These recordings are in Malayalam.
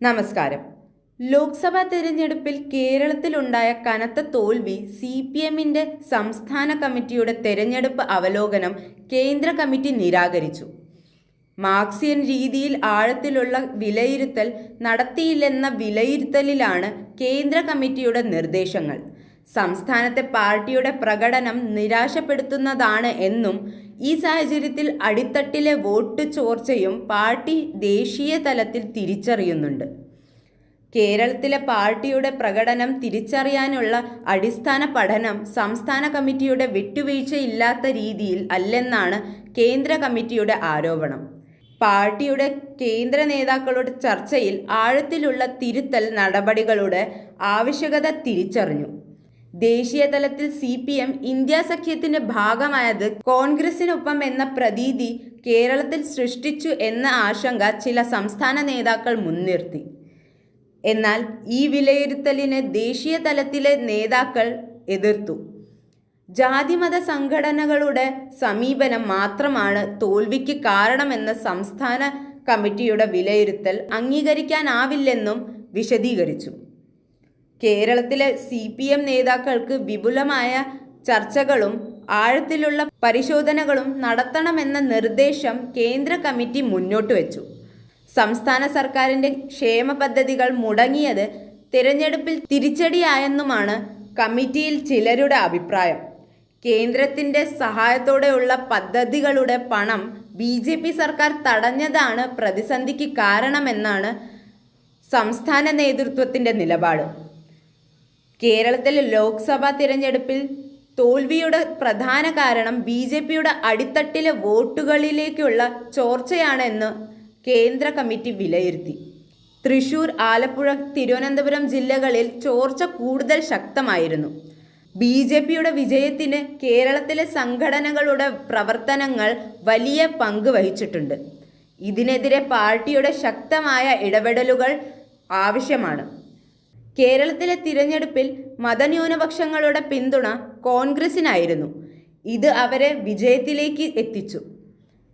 നമസ്കാരം. ലോക്സഭാ തെരഞ്ഞെടുപ്പിൽ കേരളത്തിലുണ്ടായ കനത്ത തോൽവി CPMന്റെ സംസ്ഥാന കമ്മിറ്റിയുടെ തെരഞ്ഞെടുപ്പ് അവലോകനം കേന്ദ്ര കമ്മിറ്റി നിരാകരിച്ചു. മാർക്സിയൻ രീതിയിൽ ആഴത്തിലുള്ള വിലയിരുത്തൽ നടത്തിയില്ലെന്ന വിലയിരുത്തലിലാണ് കേന്ദ്ര കമ്മിറ്റിയുടെ നിർദ്ദേശങ്ങൾ. സംസ്ഥാനത്തെ പാർട്ടിയുടെ പ്രകടനം നിരാശപ്പെടുത്തുന്നതാണ് എന്നും ഈ സാഹചര്യത്തിൽ അടിത്തട്ടിലെ വോട്ട് ചോർച്ചയും പാർട്ടി ദേശീയ തലത്തിൽ തിരിച്ചറിയുന്നുണ്ട്. കേരളത്തിലെ പാർട്ടിയുടെ പ്രകടനം തിരിച്ചറിയാനുള്ള അടിസ്ഥാന പഠനം സംസ്ഥാന കമ്മിറ്റിയുടെ വിട്ടുവീഴ്ചയില്ലാത്ത രീതിയിൽ അല്ലെന്നാണ് കേന്ദ്ര കമ്മിറ്റിയുടെ ആരോപണം. പാർട്ടിയുടെ കേന്ദ്ര നേതാക്കളുടെ ചർച്ചയിൽ ആഴത്തിലുള്ള തിരുത്തൽ നടപടികളുടെ ആവശ്യകത തിരിച്ചറിഞ്ഞു. ദേശീയ തലത്തിൽ CPM ഇന്ത്യ സഖ്യത്തിന്റെ ഭാഗമായത് കോൺഗ്രസിനൊപ്പം എന്ന പ്രതീതി കേരളത്തിൽ സൃഷ്ടിച്ചു എന്ന ആശങ്ക ചില സംസ്ഥാന നേതാക്കൾ മുൻനിർത്തി. എന്നാൽ ഈ വിലയിരുത്തലിനെ ദേശീയ തലത്തിലെ നേതാക്കൾ എതിർത്തു. ജാതിമത സംഘടനകളുടെ സമീപനം മാത്രമാണ് തോൽവിക്ക് കാരണമെന്ന സംസ്ഥാന കമ്മിറ്റിയുടെ വിലയിരുത്തൽ അംഗീകരിക്കാനാവില്ലെന്നും വിശദീകരിച്ചു. കേരളത്തിലെ CPM നേതാക്കൾക്ക് വിപുലമായ ചർച്ചകളും ആഴത്തിലുള്ള പരിശോധനകളും നടത്തണമെന്ന നിർദ്ദേശം കേന്ദ്ര കമ്മിറ്റി മുന്നോട്ട് വച്ചു. സംസ്ഥാന സർക്കാരിൻ്റെ ക്ഷേമ പദ്ധതികൾ മുടങ്ങിയത് തിരഞ്ഞെടുപ്പിൽ തിരിച്ചടിയായെന്നുമാണ് കമ്മിറ്റിയിൽ ചിലരുടെ അഭിപ്രായം. കേന്ദ്രത്തിൻ്റെ സഹായത്തോടെയുള്ള പദ്ധതികളുടെ പണം BJP സർക്കാർ തടഞ്ഞതാണ് പ്രതിസന്ധിക്ക് കാരണമെന്നാണ് സംസ്ഥാന നേതൃത്വത്തിൻ്റെ നിലപാട്. കേരളത്തിലെ ലോക്സഭാ തിരഞ്ഞെടുപ്പിൽ തോൽവിയുടെ പ്രധാന കാരണം BJPയുടെ അടിത്തട്ടിലെ വോട്ടുകളിലേക്കുള്ള ചോർച്ചയാണെന്ന് കേന്ദ്ര കമ്മിറ്റി വിലയിരുത്തി. തൃശൂർ, ആലപ്പുഴ, തിരുവനന്തപുരം ജില്ലകളിൽ ചോർച്ച കൂടുതൽ ശക്തമായിരുന്നു. BJPയുടെ വിജയത്തിന് കേരളത്തിലെ സംഘടനകളുടെ പ്രവർത്തനങ്ങൾ വലിയ പങ്ക് വഹിച്ചിട്ടുണ്ട്. ഇതിനെതിരെ പാർട്ടിയുടെ ശക്തമായ ഇടപെടലുകൾ ആവശ്യമാണ്. കേരളത്തിലെ തിരഞ്ഞെടുപ്പിൽ മതന്യൂനപക്ഷങ്ങളുടെ പിന്തുണ കോൺഗ്രസിനായിരുന്നു. ഇത് അവരെ വിജയത്തിലേക്ക് എത്തിച്ചു.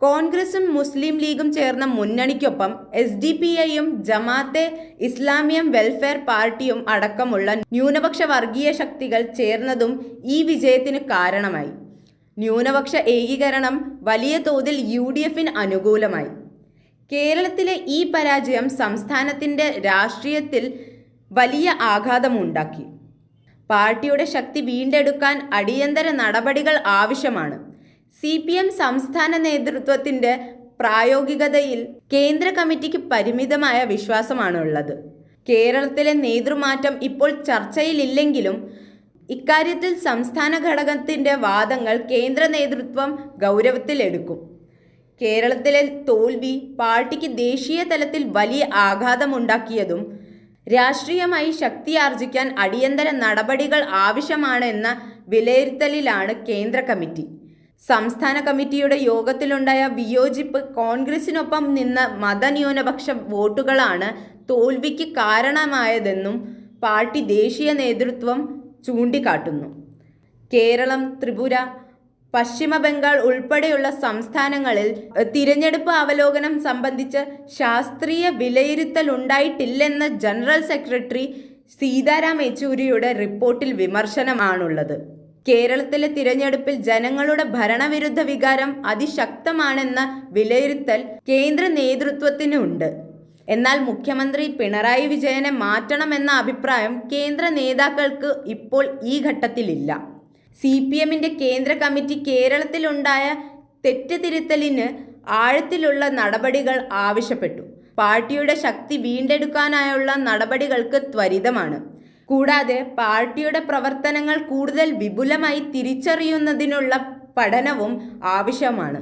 കോൺഗ്രസും മുസ്ലിം ലീഗും ചേർന്ന മുന്നണിക്കൊപ്പം SDPIയും ജമാഅത്തെ ഇസ്ലാമിയും വെൽഫെയർ പാർട്ടിയും അടക്കമുള്ള ന്യൂനപക്ഷ വർഗീയ ശക്തികൾ ചേർന്നതും ഈ വിജയത്തിന് കാരണമായി. ന്യൂനപക്ഷ ഏകീകരണം വലിയ തോതിൽ UDFന് അനുകൂലമായി. കേരളത്തിലെ ഈ പരാജയം സംസ്ഥാനത്തിൻ്റെ രാഷ്ട്രീയത്തിൽ വലിയ ആഘാതമുണ്ടാക്കി. പാർട്ടിയുടെ ശക്തി വീണ്ടെടുക്കാൻ അടിയന്തര നടപടികൾ ആവശ്യമാണ്. CPM സംസ്ഥാന നേതൃത്വത്തിൻ്റെ പ്രായോഗികതയിൽ കേന്ദ്ര കമ്മിറ്റിക്ക് പരിമിതമായ വിശ്വാസമാണുള്ളത്. കേരളത്തിലെ നേതൃമാറ്റം ഇപ്പോൾ ചർച്ചയിലില്ലെങ്കിലും ഇക്കാര്യത്തിൽ സംസ്ഥാന ഘടകത്തിൻ്റെ വാദങ്ങൾ കേന്ദ്ര നേതൃത്വം ഗൗരവത്തിലെടുക്കും. കേരളത്തിലെ തോൽവി പാർട്ടിക്ക് ദേശീയ തലത്തിൽ വലിയ ആഘാതമുണ്ടാക്കിയതും രാഷ്ട്രീയമായി ശക്തിയാർജിക്കാൻ അടിയന്തര നടപടികൾ ആവശ്യമാണെന്ന വിലയിരുത്തലിലാണ് കേന്ദ്ര കമ്മിറ്റി. സംസ്ഥാന കമ്മിറ്റിയുടെ യോഗത്തിലുണ്ടായ വിയോജിപ്പ് കോൺഗ്രസിനൊപ്പം നിന്ന മതന്യൂനപക്ഷ വോട്ടുകളാണ് തോൽവിക്ക് കാരണമായതെന്നും പാർട്ടി ദേശീയ നേതൃത്വം ചൂണ്ടിക്കാട്ടുന്നു. കേരളം, ത്രിപുര, പശ്ചിമ ബംഗാൾ ഉൾപ്പെടെയുള്ള സംസ്ഥാനങ്ങളിൽ തിരഞ്ഞെടുപ്പ് അവലോകനം സംബന്ധിച്ച് ശാസ്ത്രീയ വിലയിരുത്തലുണ്ടായിട്ടില്ലെന്ന ജനറൽ സെക്രട്ടറി സീതാറാം യെച്ചൂരിയുടെ റിപ്പോർട്ടിൽ വിമർശനമാണുള്ളത്. കേരളത്തിലെ തിരഞ്ഞെടുപ്പിൽ ജനങ്ങളുടെ ഭരണവിരുദ്ധ വികാരം അതിശക്തമാണെന്ന വിലയിരുത്തൽ കേന്ദ്ര നേതൃത്വത്തിനുണ്ട്. എന്നാൽ മുഖ്യമന്ത്രി പിണറായി വിജയനെ മാറ്റണമെന്ന അഭിപ്രായം കേന്ദ്ര നേതാക്കൾക്ക് ഇപ്പോൾ ഈ ഘട്ടത്തിലില്ല. CPMന്റെ കേന്ദ്ര കമ്മിറ്റി കേരളത്തിലുണ്ടായ തെറ്റ് തിരുത്തലിന് ആഴത്തിലുള്ള നടപടികൾ ആവശ്യപ്പെട്ടു. പാർട്ടിയുടെ ശക്തി വീണ്ടെടുക്കാനായുള്ള നടപടികൾക്ക് ത്വരിതമാണ്. കൂടാതെ പാർട്ടിയുടെ പ്രവർത്തനങ്ങൾ കൂടുതൽ വിപുലമായി തിരിച്ചറിയുന്നതിനുള്ള പഠനവും ആവശ്യമാണ്.